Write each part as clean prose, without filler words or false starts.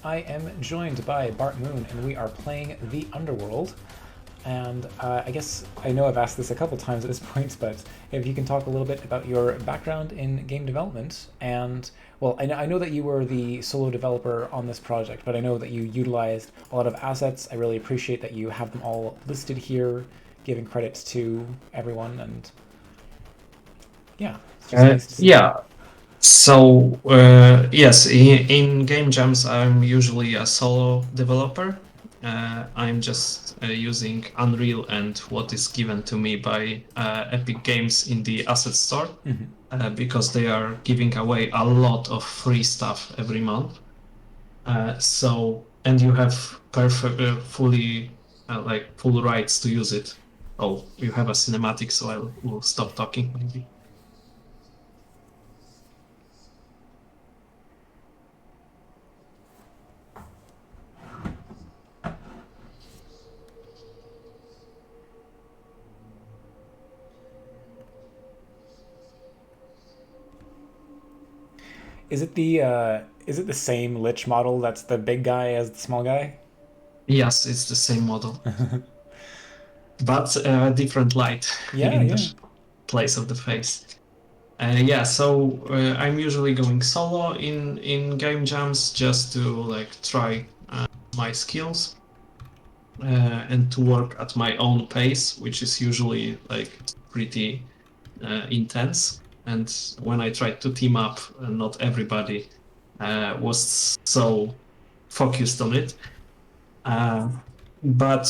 I am joined by Bart Moon, and we are playing the Underworld. And I guess I know I've asked this a couple times at this point, but if you can talk a little bit about your background in game development, and well, I know that you were the solo developer on this project, but I know that you utilized a lot of assets. I really appreciate that you have them all listed here, giving credits to everyone, and yeah, it's just nice to see. Yeah. So yes, in game jams, I'm usually a solo developer. I'm just using Unreal and what is given to me by Epic Games in the asset store because they are giving away a lot of free stuff every month. And you have perfect, fully like full rights to use it. Oh, you have a cinematic, so I will stop talking maybe. Is it the same Lich model that's the big guy as the small guy? Yes, it's the same model, but different light Yeah, in the yeah. place of the face. Yeah, so I'm usually going solo in game jams just to like try my skills and to work at my own pace, which is usually like pretty intense. And when I tried to team up, not everybody was so focused on it. Uh, but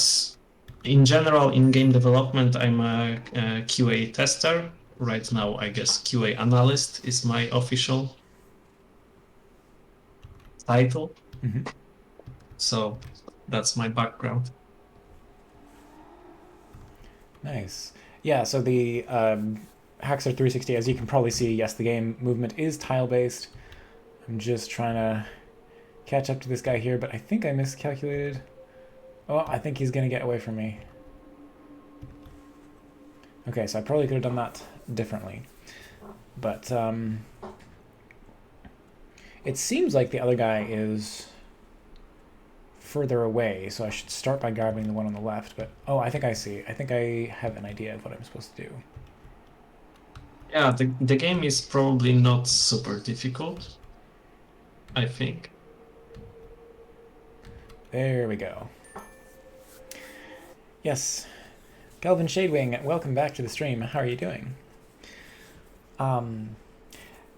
in general, in game development, I'm a QA tester. Right now, I guess QA analyst is my official title. Hmm. So that's my background. Nice. Yeah, so the Haxer 360, as you can probably see, yes, the game movement is tile based. I'm just trying to catch up to this guy here, but I think I miscalculated. Oh, I think he's going to get away from me. Okay, so I probably could have done that differently. But it seems like the other guy is further away, so I should start by grabbing the one on the left. But oh, I think I see. I think I have an idea of what I'm supposed to do. Yeah, the game is probably not super difficult, I think. There we go. Yes, Kelvin Shadewing, welcome back to the stream. How are you doing? Um,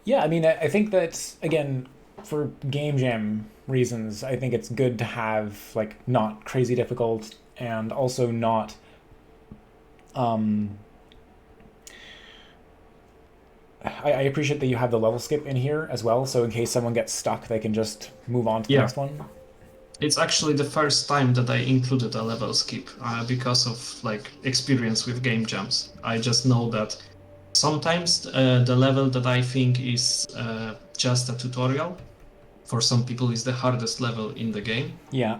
yeah, I mean, I think that again, for game jam reasons, I think it's good to have like not crazy difficult and also not um, I appreciate that you have the level skip in here as well, so in case someone gets stuck, they can just move on to the Yeah, next one. it's actually the first time that I included a level skip because of like experience with game jams. I just know that sometimes the level that I think is just a tutorial for some people is the hardest level in the game, Yeah.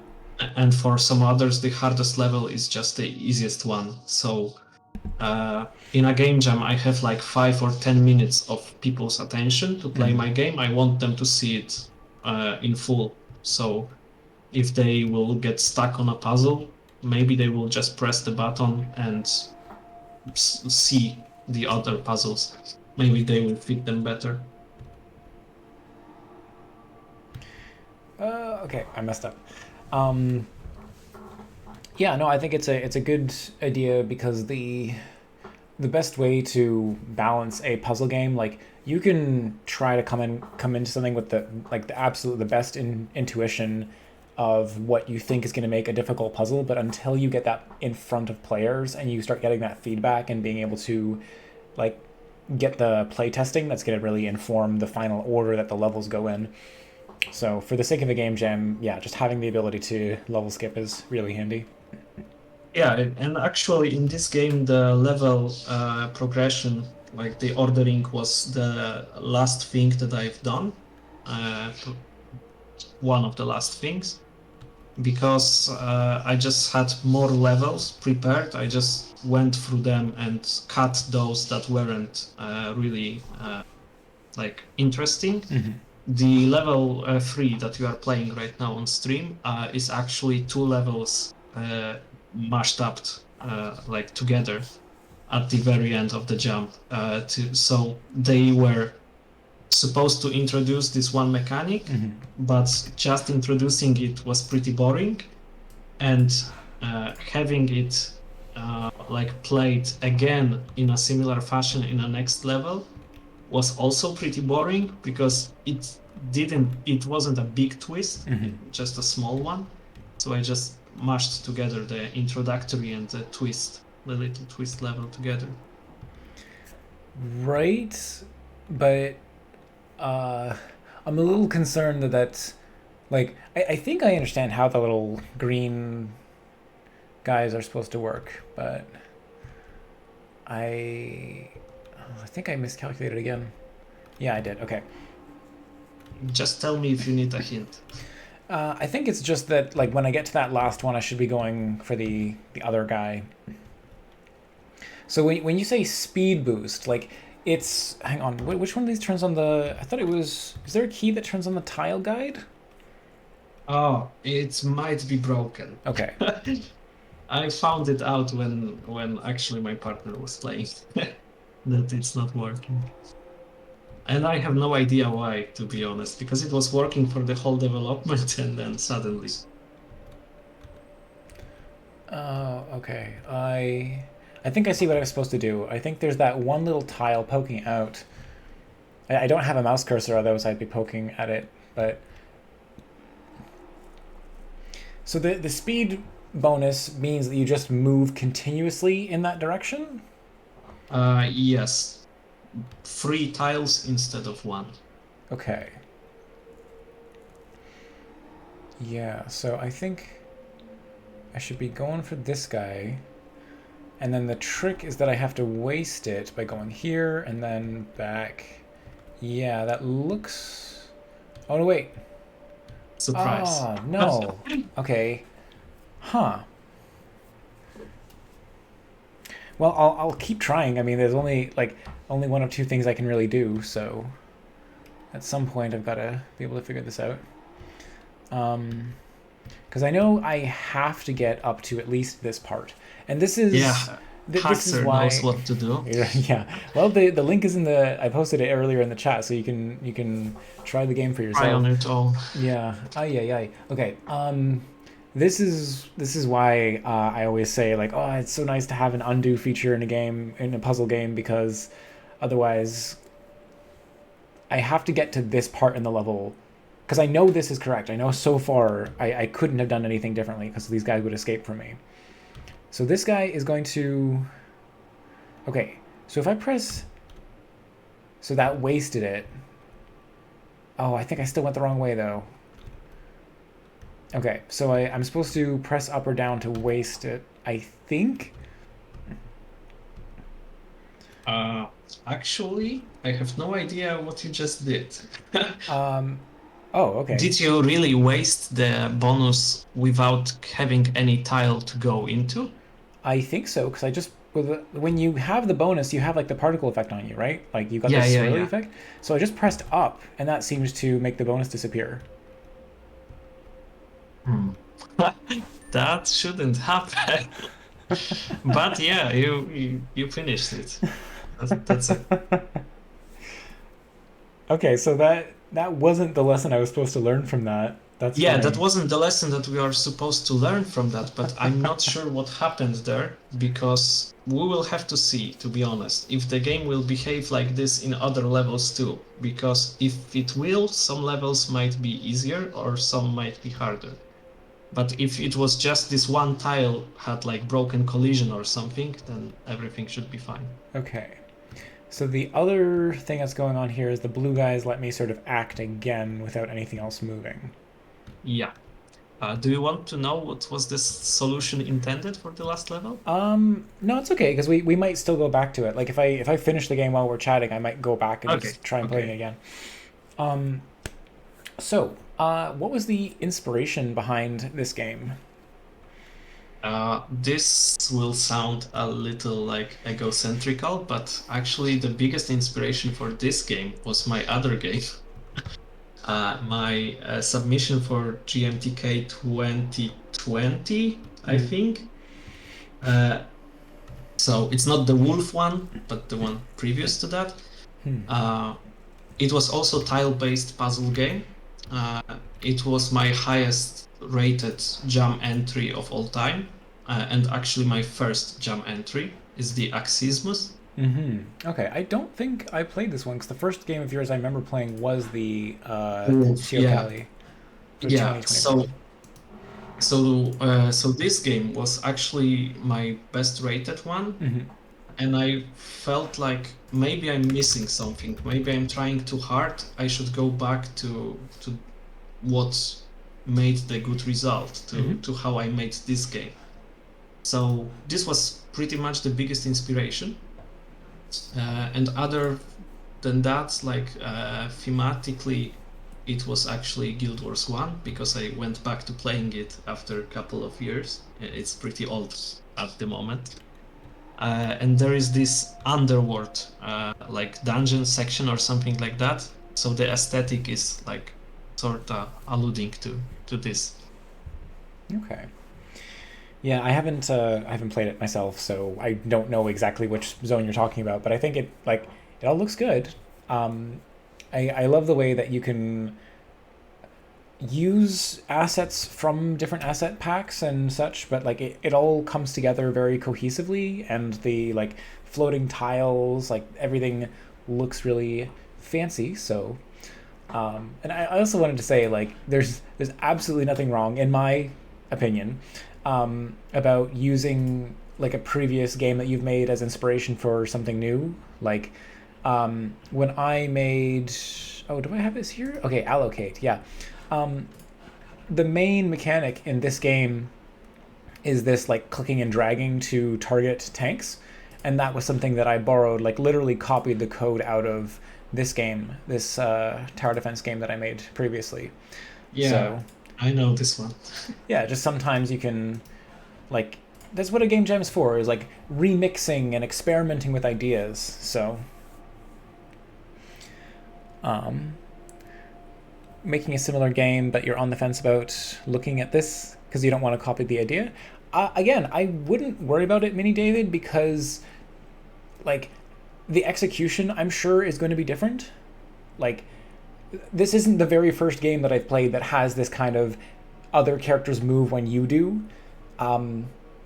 and for some others the hardest level is just the easiest one. So in a game jam, I have like 5 or 10 minutes of people's attention to play Mm-hmm. my game. I want them to see it in full. So if they will get stuck on a puzzle, maybe they will just press the button and see the other puzzles. Maybe they will fit them better. Okay, I messed up. Um, yeah, no, I think it's a good idea because the best way to balance a puzzle game, like you can try to come into something with the absolute the best intuition of what you think is going to make a difficult puzzle, but until you get that in front of players and you start getting that feedback and being able to like get the play testing, that's going to really inform the final order that the levels go in. So for the sake of a game jam, yeah, just having the ability to level skip is really handy. Yeah, and actually in this game, the level progression, like the ordering, was the last thing that I've done. Uh, One of the last things because I just had more levels prepared. I just went through them and cut those that weren't really like interesting. Mm-hmm. the level 3 that you are playing right now on stream is actually 2 levels mashed up like together at the very end of the jump. So they were supposed to introduce this one mechanic, but just introducing it was pretty boring, and having it like played again in a similar fashion in a next level was also pretty boring because it wasn't a big twist, just a small one. So I just mashed together the introductory and the little twist level together. Right, but I'm a little concerned that like I think I understand how the little green guys are supposed to work, but I think I miscalculated again. Yeah, I did. Okay. Just tell me if you need a hint. I think it's just that like when I get to that last one, I should be going for the other guy. So when you say speed boost, like it's hang on, which one of these turns on the? I thought it was. Is there a key that turns on the tile guide? Oh, it might be broken. Okay. I found it out when actually my partner was playing that it's not working. And I have no idea why, to be honest, because it was working for the whole development and then suddenly. Oh, okay. I think I see what I was supposed to do. I think there's that one little tile poking out. I don't have a mouse cursor, otherwise I'd be poking at it. But so the speed bonus means that you just move continuously in that direction? Yes. 3 tiles instead of 1. Okay. Yeah, so I think I should be going for this guy. And then the trick is that I have to waste it by going here and then back. Yeah, that looks... Oh, no, wait. Surprise. Oh, no. Okay. Huh. Well, I'll keep trying. I mean, there's only one or two things I can really do, so at some point I've got to be able to figure this out. Because I know I have to get up to at least this part, and this is this is why knows what to do. Yeah. Well, the link is in the. I posted it earlier in the chat, so you can try the game for yourself. Try on it all. Yeah. Ay. Okay. This is why I always say like, oh, it's so nice to have an undo feature in a puzzle game, because otherwise I have to get to this part in the level because I know this is correct. I know so far I couldn't have done anything differently because these guys would escape from me. So this guy is going to... Okay, so if I press... So that wasted it. Oh, I think I still went the wrong way though. Okay, so I'm supposed to press up or down to waste it, I think? Actually, I have no idea what you just did. Oh, okay. Did you really waste the bonus without having any tile to go into? I think so, because I just... When you have the bonus, you have like the particle effect on you, right? Like you got the swirly effect. So I just pressed up, and that seems to make the bonus disappear. That shouldn't happen. But yeah, you finished it. That's it. Okay, so that wasn't the lesson I was supposed to learn from that. That's Yeah, funny. that wasn't the lesson that we are supposed to learn from that, but I'm not sure what happened there, because we will have to see, to be honest, if the game will behave like this in other levels too. Because if it will, some levels might be easier or some might be harder. But if it was just this one tile had like broken collision or something, then everything should be fine. Okay. So the other thing that's going on here is the blue guys let me sort of act again without anything else moving. Yeah. Do you want to know what was this solution intended for the last level? No, it's okay, because we might still go back to it. Like if I finish the game while we're chatting, I might go back and just try and play it again. So, what was the inspiration behind this game? This will sound a little like egocentrical, but actually the biggest inspiration for this game was my other game. my submission for GMTK 2020, I think. So it's not the Wolf one, but the one previous to that. It was also tile-based puzzle game. It was my highest rated jam entry of all time, and actually my first jam entry is the Axismus. Okay, I don't think I played this one because the first game of yours I remember playing was the Wolf, yeah, Teocalli for yeah. 2021. So this game was actually my best rated one, and I felt like maybe I'm missing something. Maybe I'm trying too hard. I should go back to what made the good result, to how I made this game. So this was pretty much the biggest inspiration. And other than that, like thematically, it was actually Guild Wars 1 because I went back to playing it after a couple of years. It's pretty old at the moment. And there is this Underworld, like dungeon section or something like that. So the aesthetic is like sort of alluding to this. Okay. Yeah, I haven't played it myself, so I don't know exactly which zone you're talking about. But I think it all looks good. I love the way that you can use assets from different asset packs and such, but like it all comes together very cohesively, and the like floating tiles, like everything looks really fancy. So, and I also wanted to say like there's absolutely nothing wrong in my opinion about using like a previous game that you've made as inspiration for something new. Like when I made, oh, do I have this here? Okay, allocate. Yeah. The main mechanic in this game is this like clicking and dragging to target tanks, and that was something that I borrowed, like literally copied the code out of this game, this tower defense game that I made previously. Yeah, So I know this one. yeah, just sometimes you can like that's what a game jam's for, is like remixing and experimenting with ideas. So making a similar game, but you're on the fence about looking at this because you don't want to copy the idea. Again, I wouldn't worry about it, Mini David, because like the execution, I'm sure, is going to be different. Like this isn't the very first game that I've played that has this kind of other characters move when you do.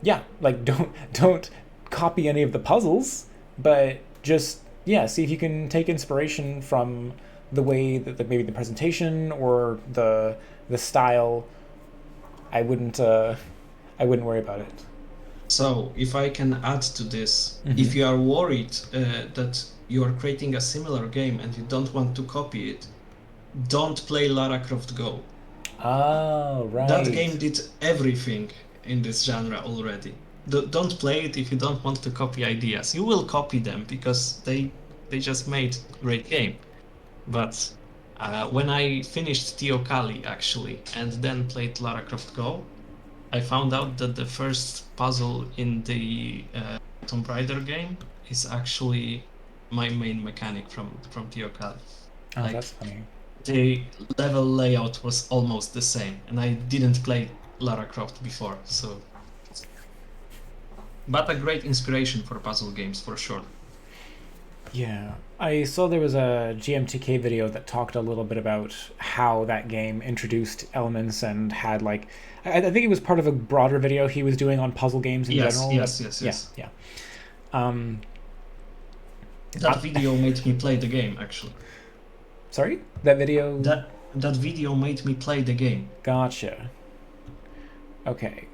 Yeah, like don't copy any of the puzzles, but just yeah, see if you can take inspiration from the way that maybe the presentation or the style. I wouldn't worry about it. So if I can add to this, if you are worried that you are creating a similar game and you don't want to copy it, don't play Lara Croft Go. Oh, right. That game did everything in this genre already. Don't play it if you don't want to copy ideas. You will copy them because they just made great game. But when I finished Teocalli actually and then played Lara Croft Go, I found out that the first puzzle in the Tomb Raider game is actually my main mechanic from Teocalli. Oh, Like, that's funny. the level layout was almost the same, and I didn't play Lara Croft before, so. But a great inspiration for puzzle games for sure. Yeah, I saw there was a GMTK video that talked a little bit about how that game introduced elements and had like, I think it was part of a broader video he was doing on puzzle games in general. Yes. Yeah. That video made me play the game, actually. Sorry, that video. That video made me play the game. Gotcha. Okay.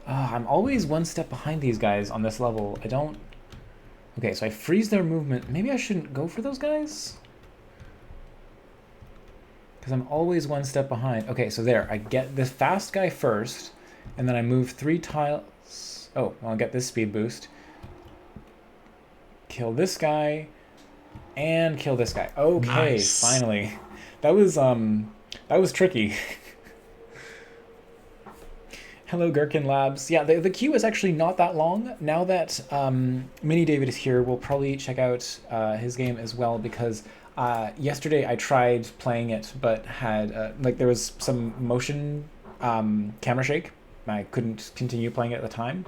I'm always one step behind these guys on this level. I don't. Okay, so I freeze their movement. Maybe I shouldn't go for those guys? Because I'm always one step behind. Okay, so there. I get this fast guy first, and then I move 3 tiles. Oh, I'll get this speed boost. Kill this guy, and kill this guy. Okay, Nice. finally. That was tricky. Hello, Gherkin Labs. Yeah, the queue is actually not that long. Now that Mini David is here, we'll probably check out his game as well, because Yesterday I tried playing it, but had like there was some motion camera shake. I couldn't continue playing it at the time.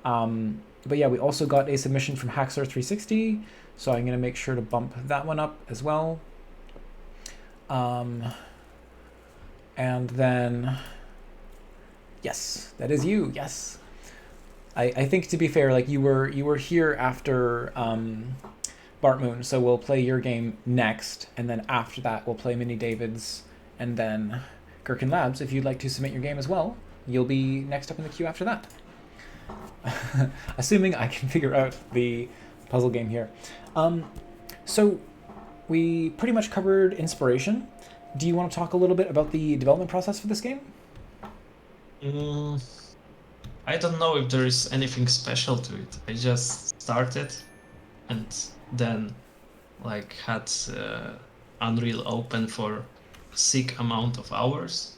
But yeah, we also got a submission from Hackstar360, so I'm gonna make sure to bump that one up as well. Um, and then, yes, that is you. Yes, I think to be fair, like you were here after Bart Moon, so we'll play your game next, and then after that we'll play Mini David's, and then Gherkin Labs. If you'd like to submit your game as well, you'll be next up in the queue after that. Assuming I can figure out the puzzle game here. So we pretty much covered inspiration. Do you want to talk a little bit about the development process for this game? Mm, I don't know if there is anything special to it. I just started and then like had Unreal open for sick amount of hours.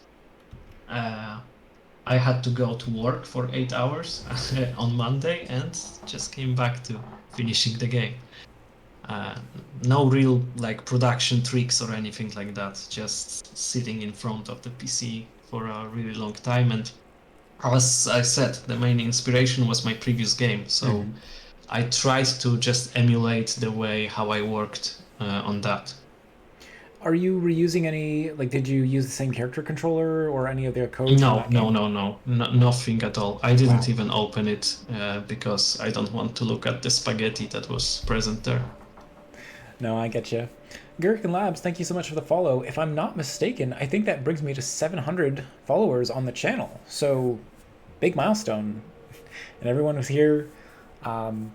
I had to go to work for 8 hours on Monday and just came back to finishing the game. No real like production tricks or anything like that. Just sitting in front of the PC for a really long time. And as I said, the main inspiration was my previous game. So I tried to just emulate the way how I worked on that. Are you reusing any, like, did you use the same character controller or any of their code from No, that no, game? no, no, nothing at all. I didn't Wow. even open it because I don't want to look at the spaghetti that was present there. No, I get you. Gherkin Labs, thank you so much for the follow. If I'm not mistaken, I think that brings me to 700 followers on the channel. So, big milestone. And everyone who's here, um,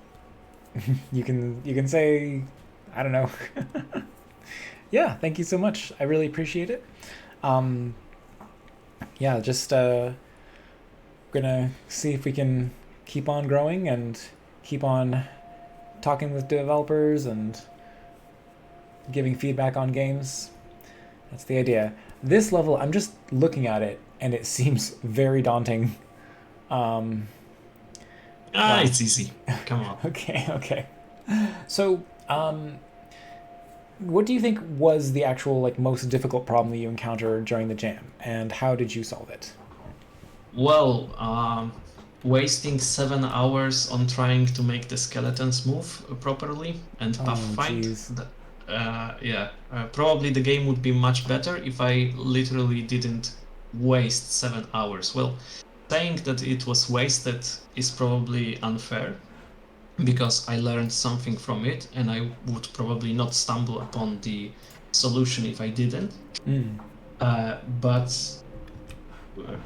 you can say, I don't know. Yeah, thank you so much. I really appreciate it. Um, yeah, just gonna see if we can keep on growing and keep on talking with developers and giving feedback on games. That's the idea. This level, I'm just looking at it and it seems very daunting. Um, wow. It's easy. Come on. Okay, okay. So, what do you think was the actual like most difficult problem that you encountered during the jam, and how did you solve it? Well, wasting 7 hours on trying to make the skeletons move properly and path Oh, find. jeez. Yeah, probably the game would be much better if I literally didn't waste 7 hours. Well, saying that it was wasted is probably unfair because I learned something from it and I would probably not stumble upon the solution if I didn't. Mm. But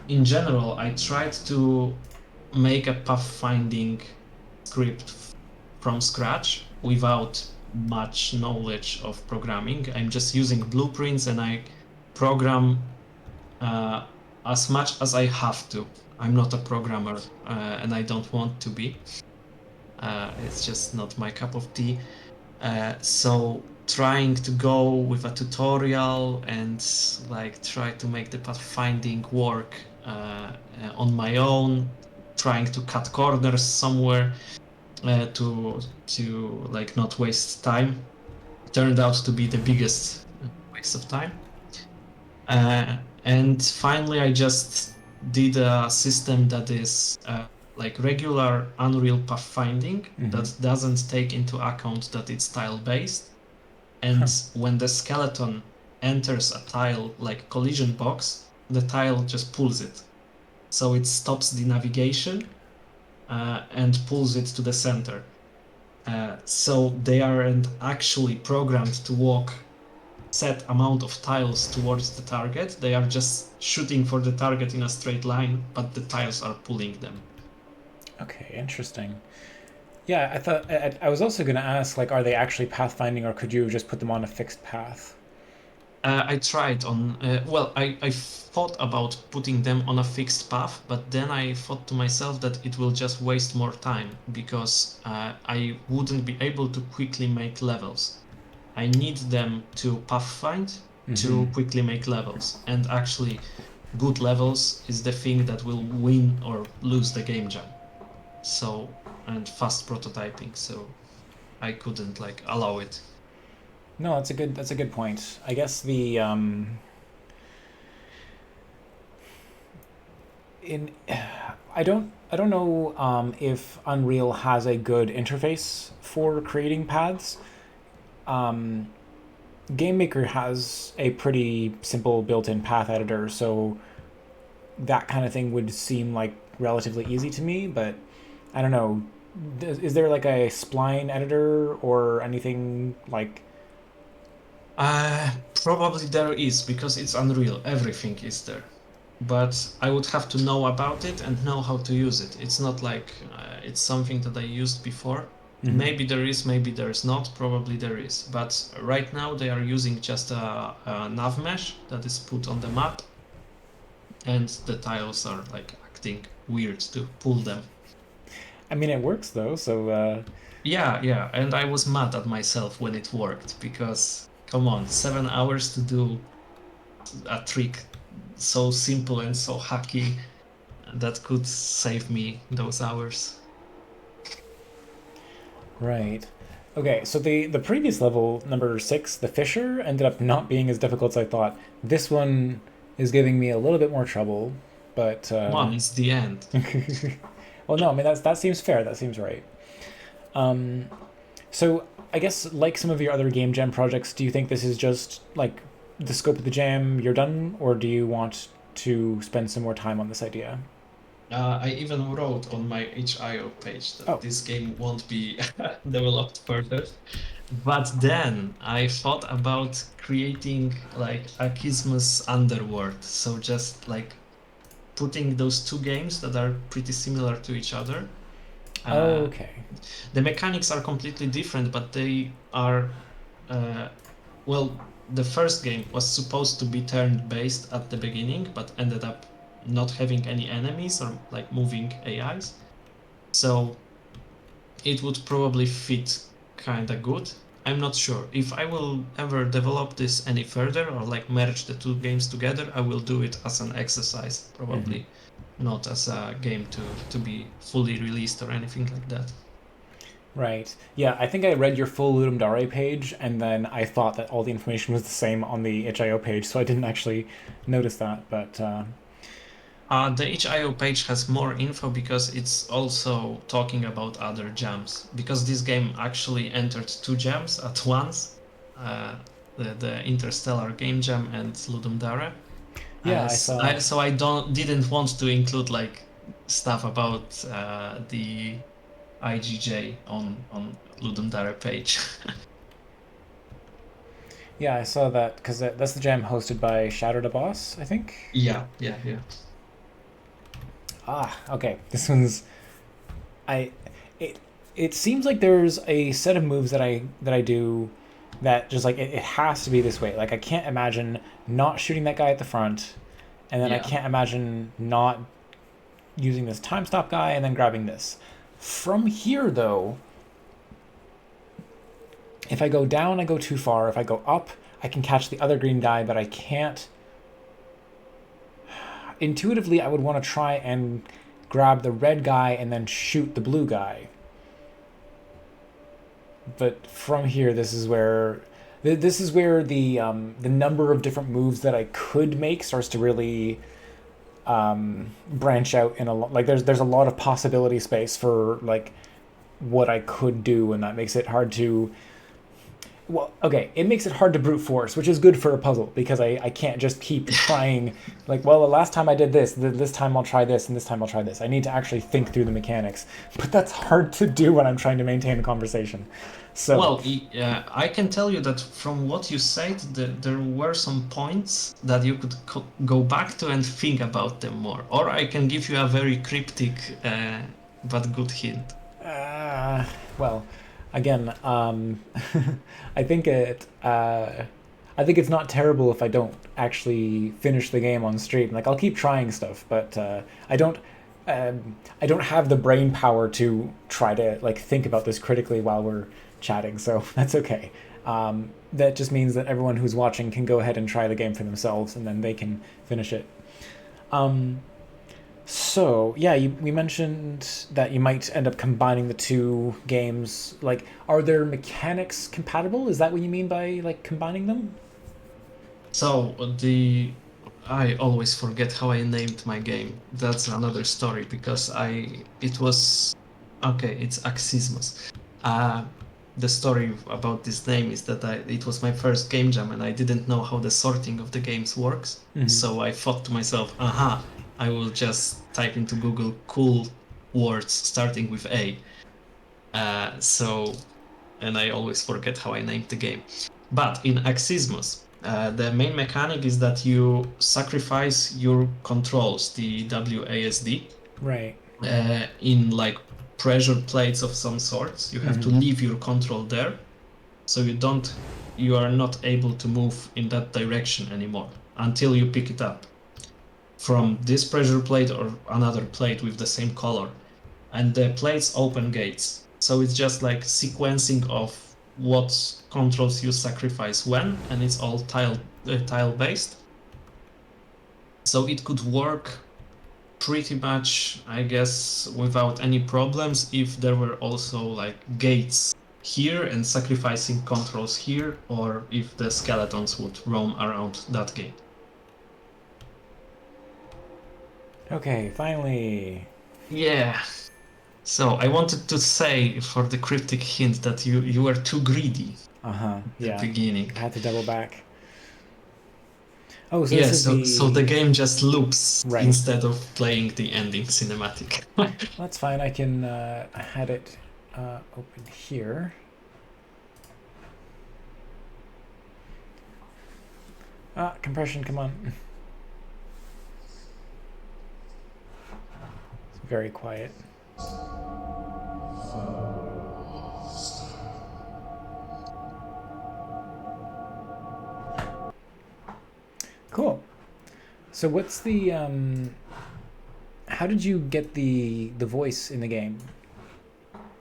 in general, I tried to make a pathfinding script from scratch without much knowledge of programming. I'm just using blueprints and I program as much as I have to. I'm not a programmer and I don't want to be. It's just not my cup of tea. So trying to go with a tutorial and like try to make the pathfinding work on my own, trying to cut corners somewhere to like not waste time, turned out to be the biggest waste of time. And finally, I just did a system that is like regular Unreal pathfinding that doesn't take into account that it's tile based. And when the skeleton enters a tile like collision box, the tile just pulls it. So it stops the navigation and pulls it to the center. So they aren't actually programmed to walk set amount of tiles towards the target. They are just shooting for the target in a straight line, but the tiles are pulling them. Okay, interesting. Yeah, I thought I was also going to ask, like, are they actually pathfinding, or could you just put them on a fixed path? I tried on, well, I thought about putting them on a fixed path, but then I thought to myself that it will just waste more time because I wouldn't be able to quickly make levels. I need them to pathfind to quickly make levels. And actually, good levels is the thing that will win or lose the game jam. So, and fast prototyping, so I couldn't like allow it. No, that's a good point. I guess the in I don't know if Unreal has a good interface for creating paths. Um, GameMaker has a pretty simple built-in path editor, so that kind of thing would seem like relatively easy to me. But I don't know. Is there like a spline editor or anything like? Probably there is because it's Unreal. Everything is there. But I would have to know about it and know how to use it. It's not like it's something that I used before. Mhm. Maybe there is, maybe there is not. Probably there is. But right now they are using just a nav mesh that is put on the map, and the tiles are like acting weird to pull them. I mean, it works though, so Yeah, yeah. And I was mad at myself when it worked because come on, 7 hours to do a trick so simple and so hacky that could save me those hours. right. Okay, so the previous level, number six, the Fisher, ended up not being as difficult as I thought. This one is giving me a little bit more trouble, but Come on, it's the end. well, no, I mean that seems fair. That seems right. Um, so I guess like some of your other game jam projects, do you think this is just like the scope of the jam? You're done, or do you want to spend some more time on this idea? I even wrote on my HIO page that Oh, this game won't be developed further. But then I thought about creating like a Christmas Underworld. So just like putting those two games that are pretty similar to each other. Uh, okay. the mechanics are completely different, but they are uh, well. The first game was supposed to be turn-based at the beginning, but ended up not having any enemies or like moving AIs. So it would probably fit kind of good. I'm not sure. If I will ever develop this any further or like merge the two games together, I will do it as an exercise, Hmm. probably not as a game to be fully released or anything like that. Right. Yeah, I think I read your full Ludum Dare page, and then I thought that all the information was the same on the HIO page, so I didn't actually notice that. But The HIO page has more info because it's also talking about other jams. Because this game actually entered two jams at once, the Interstellar Game Jam and Ludum Dare. yeah, I saw. So I don't didn't want to include like stuff about the IGJ on Ludum Dare page. Yeah, I saw that because that's the jam hosted by Shadow the Boss, I think. Yeah, yeah, yeah. Ah, okay. This one's I. It it seems like there's a set of moves that I do that just like it has to be this way. Like I can't imagine not shooting that guy at the front, and then I Yeah. can't imagine not using this time stop guy and then grabbing this. From here though, if I go down, I go too far. If I go up, I can catch the other green guy, but I can't. Intuitively, I would want to try and grab the red guy and then shoot the blue guy. But from here, this is where the number of different moves that I could make starts to really branch out in a lot. Like there's a lot of possibility space for like what I could do, and that makes it hard to. Well, okay, it makes it hard to brute force, which is good for a puzzle because I can't just keep trying. Like, well, the last time I did this, this time I'll try this, and this time I'll try this. I need to actually think through the mechanics, but that's hard to do when I'm trying to maintain a conversation. So, Well, I can tell you that from what you said, there were some points that you could go back to and think about them more. Or I can give you a very cryptic but good hint. uh, well, again, I think it. I think it's not terrible if I don't actually finish the game on stream. Like I'll keep trying stuff, but I don't have the brain power to try to like think about this critically while we're chatting. So that's okay. That just means that everyone who's watching can go ahead and try the game for themselves, and then they can finish it. Um, So, yeah, we mentioned that you might end up combining the two games. Like, are their mechanics compatible? Is that what you mean by, like, combining them? So the I always forget how I named my game. That's another story because I it was okay, it's Axismus. Uh the story about this name is that it was my first game jam and I didn't know how the sorting of the games works. Mm-hmm. So I thought to myself, aha, I will just type into Google cool words starting with A. So and I always forget how I named the game. But in Axismus, the main mechanic is that you sacrifice your controls, the WASD, Right. in like pressure plates of some sorts. You have to Mm-hmm. leave your control there, so you are not able to move in that direction anymore until you pick it up from this pressure plate or another plate with the same color, and the plates open gates. So it's just like sequencing of what controls you sacrifice when, and it's all tile based. So it could work pretty much, I guess, without any problems if there were also like gates here and sacrificing controls here, or if the skeletons would roam around that gate. Okay, finally. Yeah. So I wanted to say for the cryptic hint that you were too greedy Uh huh. at the Yeah. beginning. I had to double back. Oh, so this Yeah, is so the the. game just loops Right. instead of playing the ending cinematic. That's fine. I can. I had it open here. Ah, compression, come on. It's very quiet. Cool. So what's the how did you get the voice in the game?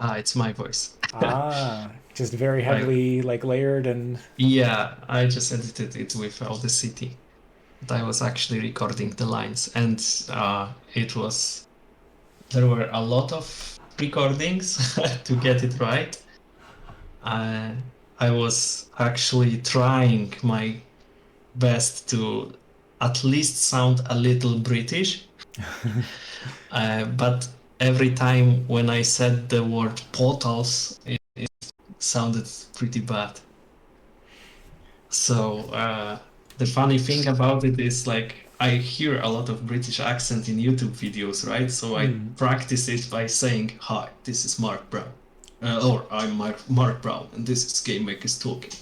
It's my voice. Ah, just very Like, heavily like layered and yeah, I just edited it with Audacity. But I was actually recording the lines, and it was there were a lot of recordings to get it right. Uh, I was actually trying my best to at least sound a little British. But every time when I said the word portals, it sounded pretty bad. So the funny thing about it is like I hear a lot of British accent in YouTube videos, right? So I mm. practice it by saying, "Hi, this is Mark Brown," or "I'm Mark Brown, and this is Game Makers Talking,"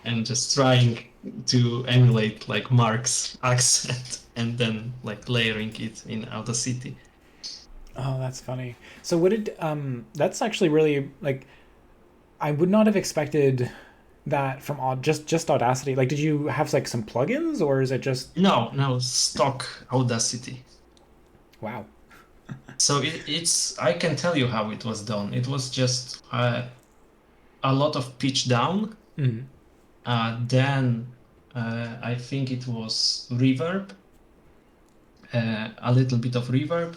and just trying to emulate like Mark's accent and then like layering it in Audacity. Oh, that's funny. So what did that's actually really like I would not have expected that from just Audacity. Like did you have like some plugins or is it just No, stock Audacity. wow. So it's I can tell you how it was done. It was just a lot of pitch down. Mm. Then I think it was reverb, a little bit of reverb.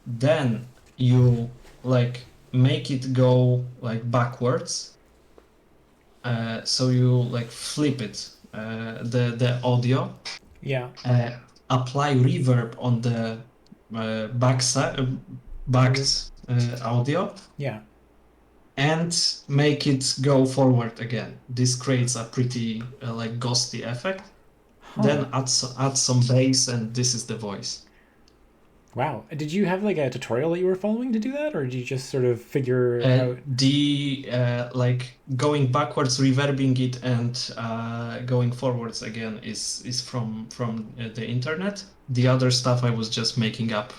Then you like make it go like backwards. So you like flip it, the audio, Yeah. apply reverb on the backside, Negative. backed audio, Yeah. and make it go forward again. This creates a pretty like ghosty effect. Huh. Then add some bass, and this is the voice. Wow. Did you have like a tutorial that you were following to do that or did you just sort of figure it out? The like going backwards, reverbing it, and going forwards again is from the internet. The other stuff I was just making up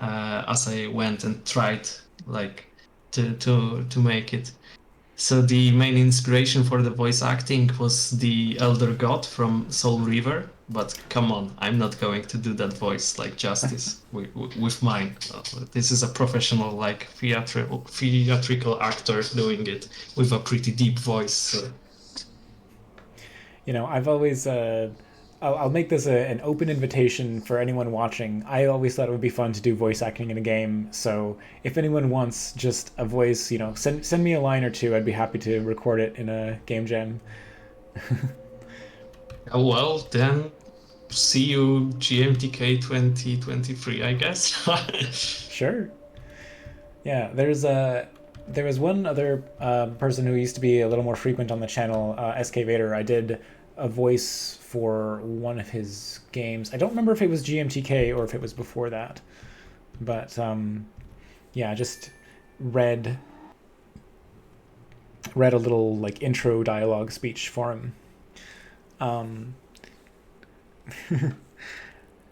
as I went and tried like to make it. So the main inspiration for the voice acting was the Elder God from Soul River. But come on, I'm not going to do that voice like justice with mine. This is a professional, like theatrical actor doing it with a pretty deep voice. So. You know, I've always I'll make this an open invitation for anyone watching. I always thought it would be fun to do voice acting in a game. So if anyone wants just a voice, send me a line or two. I'd be happy to record it in a game jam. Well, then see you GMTK 2023, I guess. Sure. Yeah, there was one other person who used to be a little more frequent on the channel, SK Vader. I did a voice for one of his games. I don't remember if it was GMTK or if it was before that, but yeah, I just read a little like intro dialogue speech for him. Um,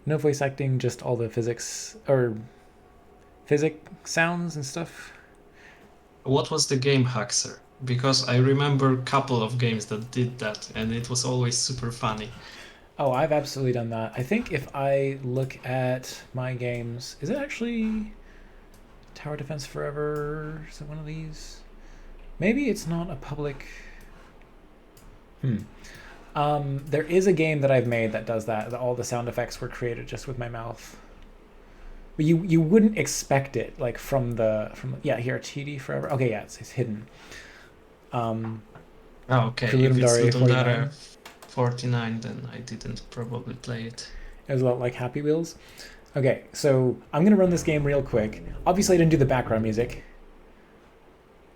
no voice acting, just all the physics or physic sounds and stuff. What was the game Haxer? Because I remember a couple of games that did that, and it was always super funny. Oh, I've absolutely done that. I think if I look at my games, is it actually Tower Defense Forever? Is it one of these? Maybe it's not a public. There is a game that I've made that does that. All the sound effects were created just with my mouth. But you wouldn't expect it like from yeah, here TD Forever. Okay, yeah, it's hidden. Oh, okay. Kuludum If it's Daria 49. 49, then I didn't probably play it. It was a lot like Happy Wheels. Okay, so I'm gonna run this game real quick. Obviously, I didn't do the background music.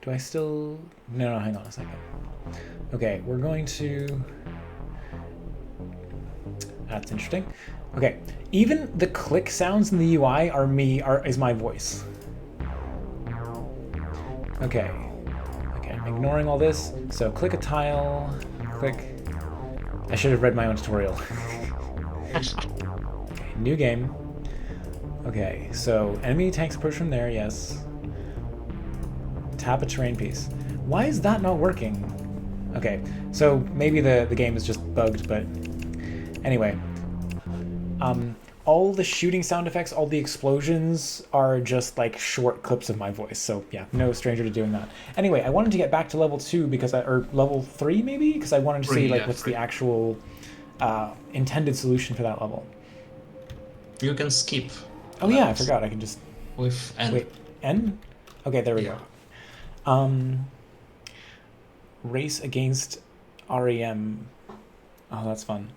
Do I still? No, hang on a second. Okay, we're going to. That's interesting. Okay, even the click sounds in the UI is my voice. Okay, I'm ignoring all this. So click a tile, click. I should have read my own tutorial. Okay, new game. Okay, so enemy tanks approach from there, yes. Tap a terrain piece. Why is that not working? Okay, so maybe the game is just bugged, but anyway. All the shooting sound effects, all the explosions are just like short clips of my voice. So yeah, no stranger to doing that. Anyway, I wanted to get back to level 2 or level 3 maybe, because I wanted to see like what's the actual intended solution for that level. You can skip. Oh yeah, I forgot. I can just with N. Wait, N? Okay, there we go. Race against REM. Oh, that's fun.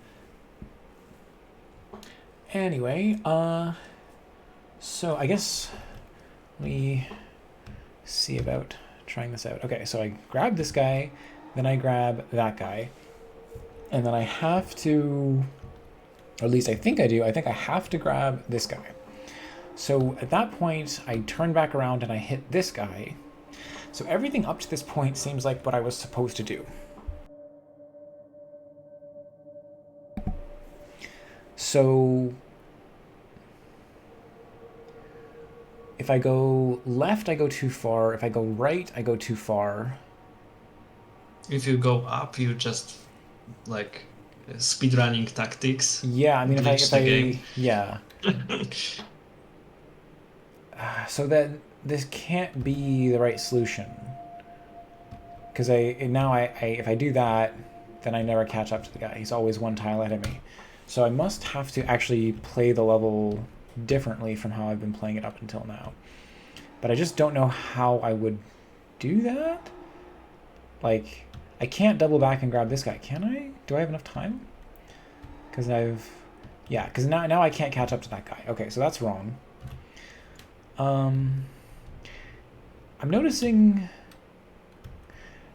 Anyway, so I guess we see about trying this out. Okay, so I grab this guy, then I grab that guy, and then I have to, or at least I think I do, I think I have to grab this guy. So at that point, I turn back around and I hit this guy. So everything up to this point seems like what I was supposed to do. So if I go left, I go too far. If I go right, I go too far. If you go up, you just like speedrunning tactics. Yeah, I mean, if I yeah. So that this can't be the right solution. Because if I do that, then I never catch up to the guy. He's always one tile ahead of me. So I must have to actually play the level differently from how I've been playing it up until now. But I just don't know how I would do that. Like, I can't double back and grab this guy, can I? Do I have enough time? Because now I can't catch up to that guy. Okay, so that's wrong. I'm noticing.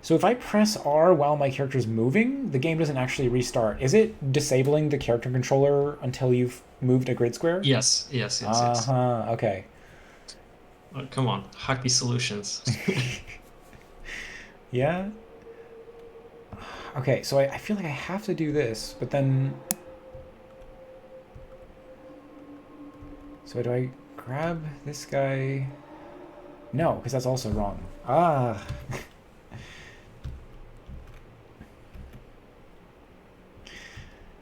So if I press R while my character's moving, the game doesn't actually restart. Is it disabling the character controller until you've moved a grid square? Yes. Okay. Oh, come on, hacky solutions. Yeah. Okay, so I feel like I have to do this, but then. So do I grab this guy? No, because that's also wrong.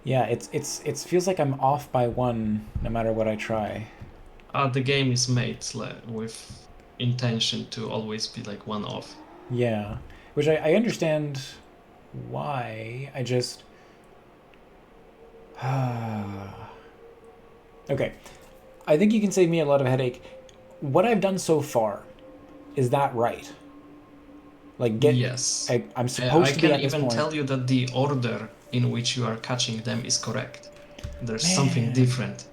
Yeah, it feels like I'm off by one no matter what I try. The game is made with intention to always be like one off. Yeah, which I understand why. I just Okay, I think you can save me a lot of headache. What I've done so far, is that right? Like, Yes. I'm I supposed to be can at this even point. tell you that the order in which you are catching them is correct. There's something Man. different.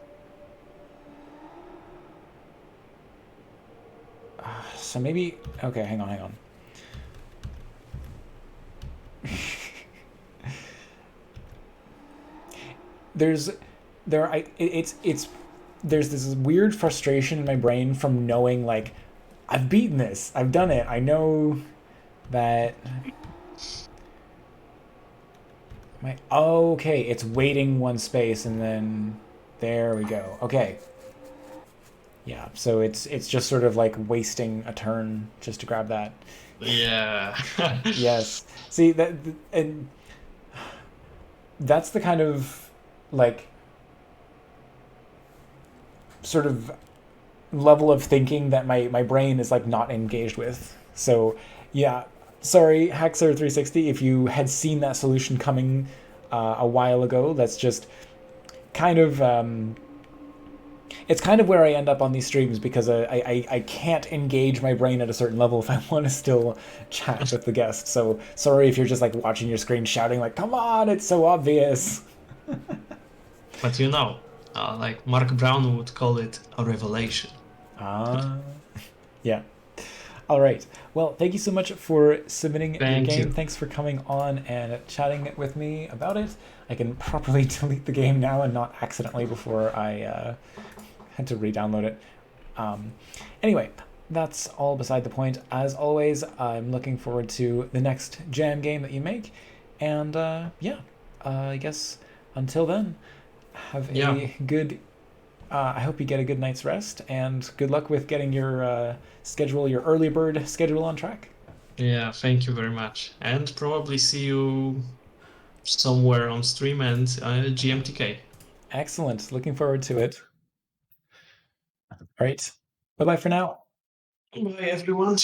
So maybe. Okay, hang on. There's. There. It's. There's this weird frustration in my brain from knowing, like, I've beaten this. I've done it. I know that. Okay, it's waiting one space and then. There we go. Okay. Yeah, so it's just sort of like wasting a turn just to grab that. Yeah. Yes. See that, and that's the kind of, like, sort of level of thinking that my brain is like not engaged with. So yeah, sorry, Haxer 360, if you had seen that solution coming a while ago. That's just kind of it's kind of where I end up on these streams because I can't engage my brain at a certain level if I want to still chat with the guests. So sorry if you're just like watching your screen shouting like, "Come on, it's so obvious." But you know, like Mark Brown would call it a revelation. Ah, yeah. All right. Well, thank you so much for submitting your Thank game. you. Thanks for coming on and chatting with me about it. I can properly delete the game now and not accidentally before I had to re-download it. Um, anyway, that's all beside the point. As always, I'm looking forward to the next jam game that you make. And yeah, I guess until then, have Yeah. a good. I hope you get a good night's rest, and good luck with getting your schedule, your early bird schedule on track. Yeah, thank you very much. And probably see you somewhere on stream and GMTK. Excellent. Looking forward to it. All right. Bye bye for now. Bye, everyone.